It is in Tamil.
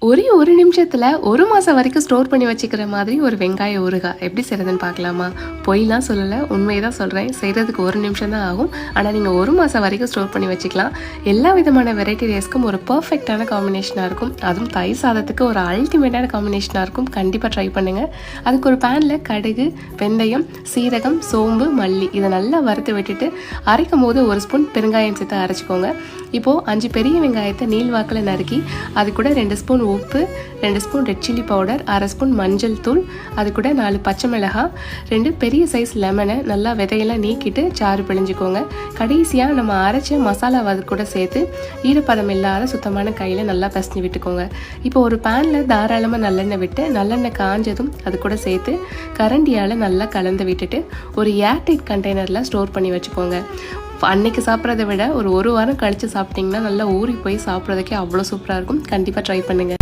ஒரே ஒரு நிமிஷத்துல 1 மாசம் வரைக்கும் ஸ்டோர் பண்ணி வச்சுக்கிற மாதிரி ஒரு வெங்காய ஊறுகாய் எப்படி செய்யறதுன்னு பார்க்கலாமா? பொய்லாம் சொல்லலை, உண்மையை தான் சொல்கிறேன். செய்கிறதுக்கு 1 நிமிஷம் தான் ஆகும். ஆனால் நீங்கள் 1 மாதம் வரைக்கும் ஸ்டோர் பண்ணி வச்சுக்கலாம். எல்லா விதமான வெரைட்டி ரைஸ்க்கும் ஒரு பர்ஃபெக்டான காம்பினேஷனாக இருக்கும். அதுவும் தயிர் சாதத்துக்கு ஒரு அல்டிமேட்டான காம்பினேஷனாக இருக்கும். கண்டிப்பாக ட்ரை பண்ணுங்கள். அதுக்கு ஒரு பேனில் கடுகு, வெந்தயம், சீரகம், சோம்பு, மல்லி இதை நல்லா வறுத்து விட்டுட்டு அரைக்கும் போது 1 ஸ்பூன் பெருங்காயம் சேர்த்து அரைச்சிக்கோங்க. இப்போது 5 பெரிய வெங்காயத்தை நீள்வாக்கில் நறுக்கி அது கூட 2 ஸ்பூன் உப்பு, 2 spoon red chilli powder, 1/2 spoon மஞ்சள் தூள், அது கூட 4 பச்சை மிளகாய், 2 பெரிய சைஸ் லெமனை நல்லா விதையெல்லாம் நீக்கிட்டு சாறு பிழிஞ்சிக்கோங்க. கடைசியாக நம்ம அரைச்ச மசாலாவை அது கூட சேர்த்து ஈரப்பதம் இல்லாத சுத்தமான கையில் நல்லா பசஞ்சு விட்டுக்கோங்க. இப்போ ஒரு பேனில் தாராளமாக நல்லெண்ணெய் விட்டு நல்லெண்ணெய் காஞ்சதும் அது கூட சேர்த்து கரண்டியால் நல்லா கலந்து விட்டுட்டு ஒரு ஏர்டைட் கண்டெய்னரில் ஸ்டோர் பண்ணி வச்சுக்கோங்க. அன்னைக்கு சாப்பிட்றத விட ஒரு வாரம் கழித்து சாப்பிட்டிங்கன்னா நல்லா ஊறி போய் சாப்பிட்றதுக்கே அவ்வளோ சூப்பராக இருக்கும். கண்டிப்பாக ட்ரை பண்ணுங்கள்.